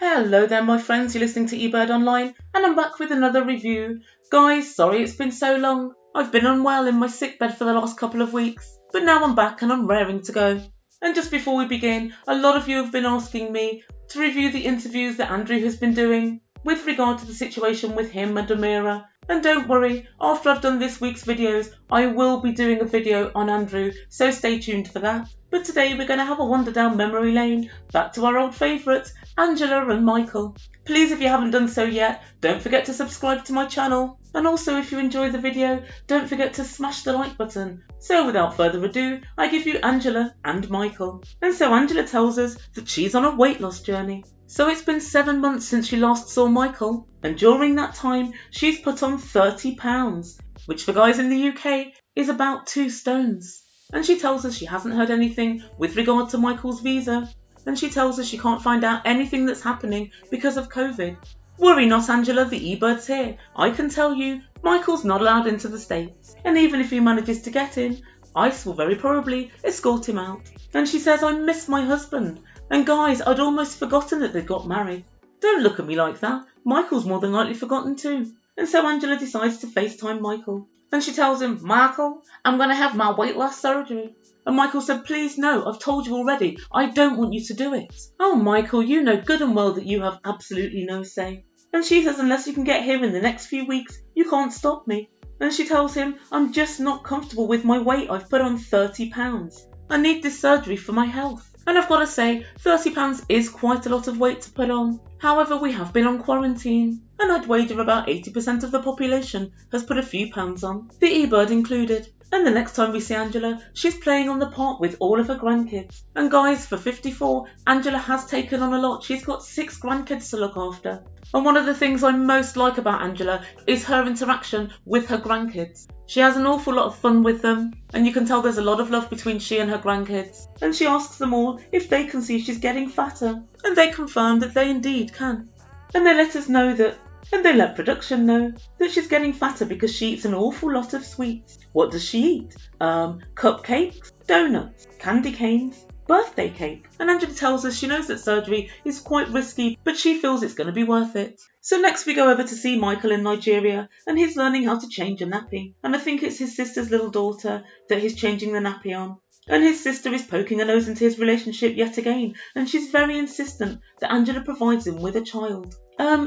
Hello there my friends, you're listening to Ebird Online and I'm back with another review. Guys, sorry it's been so long. I've been unwell in my sickbed for the last couple of weeks, but now I'm back and I'm raring to go. And just before we begin, a lot of you have been asking me to review the interviews that Andrew has been doing with regard to the situation with him and Amira. And don't worry, after I've done this week's videos, I will be doing a video on Andrew, so stay tuned for that. But today we're going to have a wander down memory lane, back to our old favourites, Angela and Michael. Please, if you haven't done so yet, don't forget to subscribe to my channel. And also, if you enjoy the video, don't forget to smash the like button. So without further ado, I give you Angela and Michael. And so Angela tells us that she's on a weight loss journey. So it's been 7 months since she last saw Michael, and during that time she's put on 30 pounds, which for guys in the UK is about 2 stones. And she tells us she hasn't heard anything with regard to Michael's visa, and she tells us she can't find out anything that's happening because of COVID. Worry not, Angela, the eBird's here. I can tell you, Michael's not allowed into the States, and even if he manages to get in, ICE will very probably escort him out. And she says, I miss my husband. And guys, I'd almost forgotten that they got married. Don't look at me like that. Michael's more than likely forgotten too. And so Angela decides to FaceTime Michael. And she tells him, Michael, I'm going to have my weight loss surgery. And Michael said, please no, I've told you already. I don't want you to do it. Oh, Michael, you know good and well that you have absolutely no say. And she says, unless you can get here in the next few weeks, you can't stop me. And she tells him, I'm just not comfortable with my weight. I've put on 30 pounds. I need this surgery for my health. And I've got to say, 30 pounds is quite a lot of weight to put on. However, we have been on quarantine, and I'd wager about 80% of the population has put a few pounds on, the eBird included. And the next time we see Angela, she's playing on the park with all of her grandkids. And guys, for 54, Angela has taken on a lot. She's got 6 grandkids to look after. And one of the things I most like about Angela is her interaction with her grandkids. She has an awful lot of fun with them, and you can tell there's a lot of love between she and her grandkids. And she asks them all if they can see she's getting fatter, and they confirm that they indeed can. And they let us know that, and they let production know, that she's getting fatter because she eats an awful lot of sweets. What does she eat? Cupcakes, donuts, candy canes, birthday cake. And Angela tells us she knows that surgery is quite risky, but she feels it's going to be worth it. So next we go over to see Michael in Nigeria, and he's learning how to change a nappy. And I think it's his sister's little daughter that he's changing the nappy on. And his sister is poking her nose into his relationship yet again, and she's very insistent that Angela provides him with a child.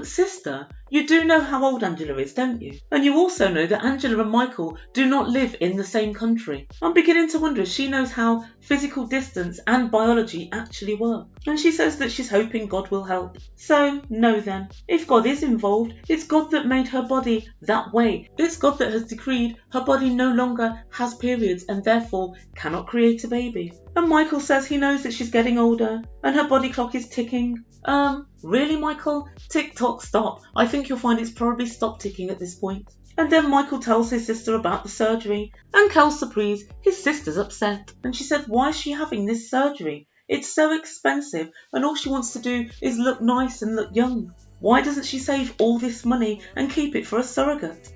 Sister, you do know how old Angela is, don't you? And you also know that Angela and Michael do not live in the same country. I'm beginning to wonder if she knows how physical distance and biology actually work. And she says that she's hoping God will help. So, no then. If God is involved, it's God that made her body that way. It's God that has decreed her body no longer has periods and therefore cannot create a baby. And Michael says he knows that she's getting older and her body clock is ticking. Really, Michael? Tick-tock, stop. I think you'll find it's probably stopped ticking at this point. And then Michael tells his sister about the surgery. And quelle surprise, his sister's upset. And she said, why is she having this surgery? It's so expensive and all she wants to do is look nice and look young. Why doesn't she save all this money and keep it for a surrogate?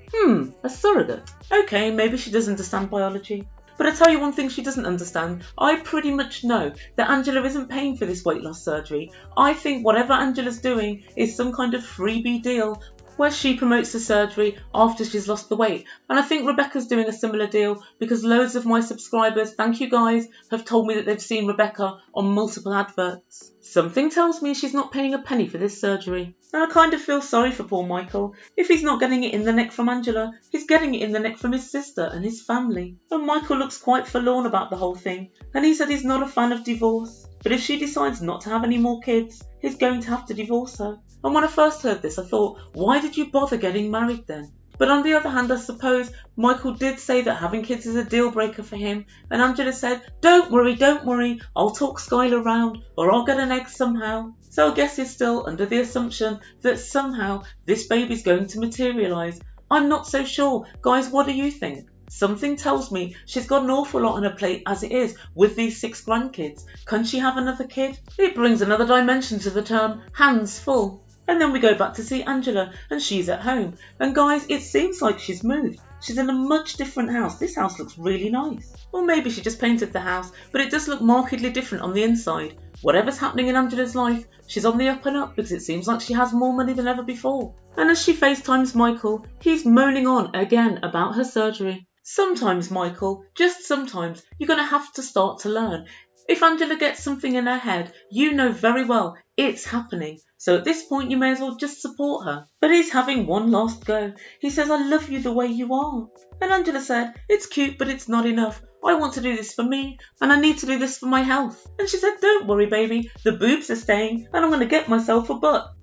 A surrogate? Okay, maybe she does understand biology. But I tell you one thing she doesn't understand. I pretty much know that Angela isn't paying for this weight loss surgery. I think whatever Angela's doing is some kind of freebie deal where she promotes the surgery after she's lost the weight. And I think Rebecca's doing a similar deal because loads of my subscribers, thank you guys, have told me that they've seen Rebecca on multiple adverts. Something tells me she's not paying a penny for this surgery. And I kind of feel sorry for poor Michael. If he's not getting it in the neck from Angela, he's getting it in the neck from his sister and his family. And Michael looks quite forlorn about the whole thing. And he said he's not a fan of divorce. But if she decides not to have any more kids, he's going to have to divorce her. And when I first heard this, I thought, why did you bother getting married then? But on the other hand, I suppose Michael did say that having kids is a deal breaker for him. And Angela said, don't worry, I'll talk Skylar round, or I'll get an egg somehow. So I guess he's still under the assumption that somehow this baby's going to materialise. I'm not so sure. Guys, what do you think? Something tells me she's got an awful lot on her plate as it is with these 6 grandkids. Can she have another kid? It brings another dimension to the term hands full. And then we go back to see Angela and she's at home. And guys, it seems like she's moved. she's in a much different house. This house looks really nice. Or maybe she just painted the house, but it does look markedly different on the inside. Whatever's happening in Angela's life, she's on the up and up because it seems like she has more money than ever before. And as she FaceTimes Michael, he's moaning on again about her surgery. Sometimes, Michael, just sometimes, you're going to have to start to learn. If Angela gets something in her head, you know very well it's happening. So at this point, you may as well just support her. But he's having one last go. He says, I love you the way you are. And Angela said, it's cute, but it's not enough. I want to do this for me, and I need to do this for my health. And she said, don't worry, baby. The boobs are staying, and I'm going to get myself a butt.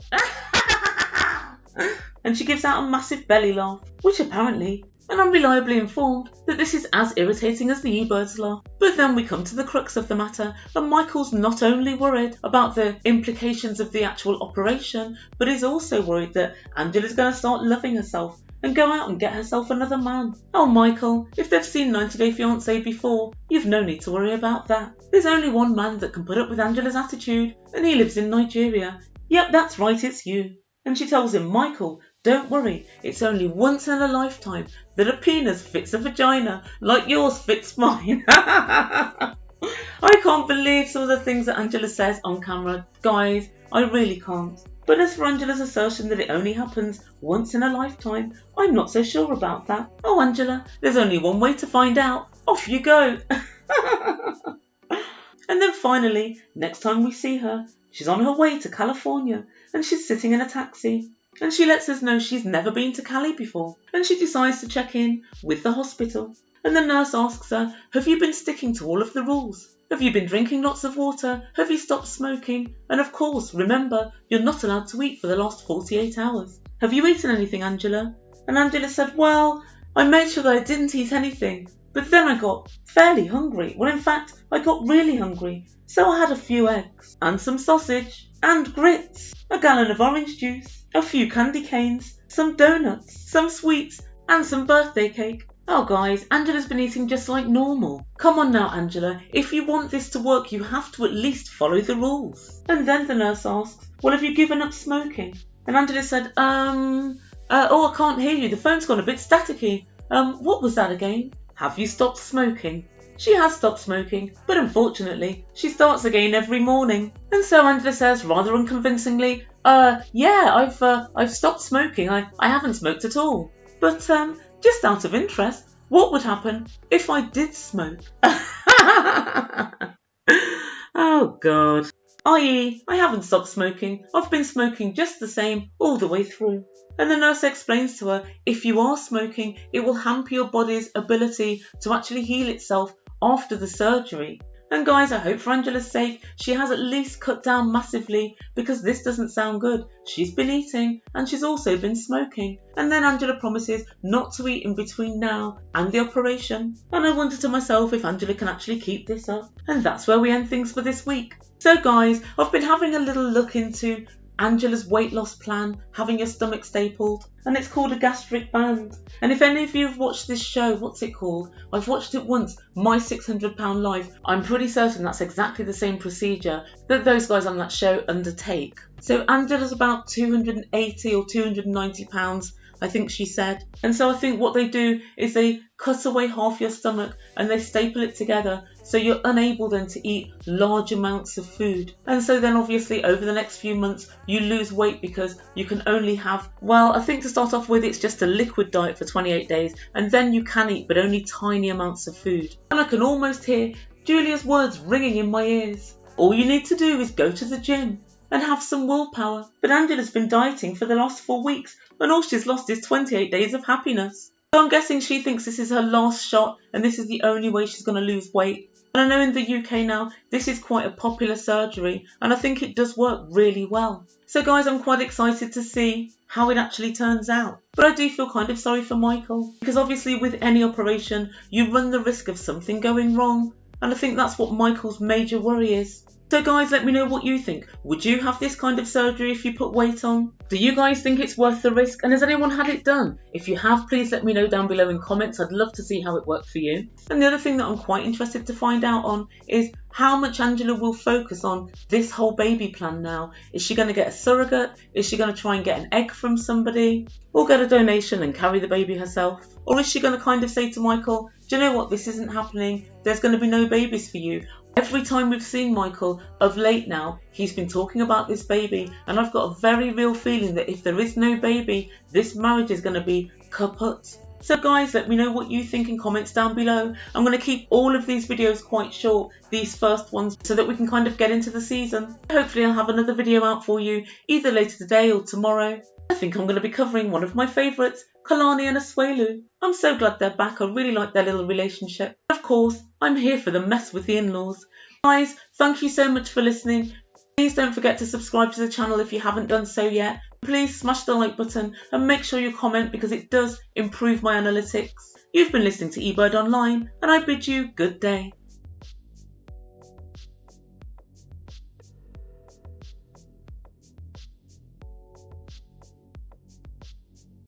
And she gives out a massive belly laugh, which apparently, and I'm reliably informed that this is as irritating as the Ebirds laugh. But then we come to the crux of the matter, and Michael's not only worried about the implications of the actual operation, but he's also worried that Angela's going to start loving herself and go out and get herself another man. Oh, Michael, if they've seen 90 Day Fiancé before, you've no need to worry about that. There's only one man that can put up with Angela's attitude, and he lives in Nigeria. Yep, that's right, it's you. And she tells him, Michael, don't worry, it's only once in a lifetime that a penis fits a vagina like yours fits mine. I can't believe some of the things that Angela says on camera. Guys, I really can't. But as for Angela's assertion that it only happens once in a lifetime, I'm not so sure about that. Oh, Angela, there's only one way to find out. Off you go. And then finally, next time we see her, she's on her way to California and she's sitting in a taxi. And she lets us know she's never been to Cali before. And she decides to check in with the hospital. And the nurse asks her, have you been sticking to all of the rules? Have you been drinking lots of water? Have you stopped smoking? And of course, remember, you're not allowed to eat for the last 48 hours. Have you eaten anything, Angela? And Angela said, well, I made sure that I didn't eat anything. But then I got fairly hungry. Well, in fact, I got really hungry. So I had a few eggs and some sausage and grits, a gallon of orange juice, a few candy canes, some donuts, some sweets and some birthday cake. Oh guys, Angela's been eating just like normal. Come on now, Angela, if you want this to work, you have to at least follow the rules. And then the nurse asks, well, have you given up smoking? And Angela said, oh, I can't hear you. The phone's gone a bit staticky. What was that again? Have you stopped smoking? She has stopped smoking, but unfortunately, she starts again every morning. And so Angela says, rather unconvincingly, yeah, I've stopped smoking. I haven't smoked at all. But, just out of interest, what would happen if I did smoke? Oh, God. I.e., I haven't stopped smoking. I've been smoking just the same all the way through. And the nurse explains to her, if you are smoking, it will hamper your body's ability to actually heal itself after the surgery. And guys, I hope for Angela's sake, she has at least cut down massively because this doesn't sound good. She's been eating and she's also been smoking. And then Angela promises not to eat in between now and the operation. And I wonder to myself if Angela can actually keep this up. And that's where we end things for this week. So guys, I've been having a little look into Angela's weight loss plan, having your stomach stapled, and it's called a gastric band. And if any of you have watched this show, what's it called? I've watched it once, My £600 Life. I'm pretty certain that's exactly the same procedure that those guys on that show undertake. So Angela's about 280 or 290 pounds, I think she said. And so I think what they do is they cut away half your stomach and they staple it together so you're unable then to eat large amounts of food. And so then obviously over the next few months you lose weight because you can only have, well, I think to start off with it's just a liquid diet for 28 days and then you can eat but only tiny amounts of food. And I can almost hear Julia's words ringing in my ears. All you need to do is go to the gym and have some willpower. But Angela's been dieting for the last 4 weeks and all she's lost is 28 days of happiness. So I'm guessing she thinks this is her last shot and this is the only way she's going to lose weight. And I know in the UK now, this is quite a popular surgery and I think it does work really well. So guys, I'm quite excited to see how it actually turns out. But I do feel kind of sorry for Michael because obviously with any operation, you run the risk of something going wrong. And I think that's what Michael's major worry is. So guys, let me know what you think. Would you have this kind of surgery if you put weight on? Do you guys think it's worth the risk? And has anyone had it done? If you have, please let me know down below in comments. I'd love to see how it worked for you. And the other thing that I'm quite interested to find out on is how much Angela will focus on this whole baby plan now. Is she going to get a surrogate? Is she going to try and get an egg from somebody? Or get a donation and carry the baby herself? Or is she going to kind of say to Michael, do you know what, this isn't happening. There's going to be no babies for you. Every time we've seen Michael of late now, he's been talking about this baby, and I've got a very real feeling that if there is no baby, this marriage is going to be kaput. So guys, let me know what you think in comments down below. I'm going to keep all of these videos quite short, these first ones, so that we can kind of get into the season. Hopefully I'll have another video out for you either later today or tomorrow. I think I'm going to be covering one of my favourites, Kalani and Asuelu. I'm so glad they're back. I really like their little relationship. Of course, I'm here for the mess with the in-laws. Guys, thank you so much for listening. Please don't forget to subscribe to the channel if you haven't done so yet. Please smash the like button and make sure you comment because it does improve my analytics. You've been listening to Ebird Online and I bid you good day.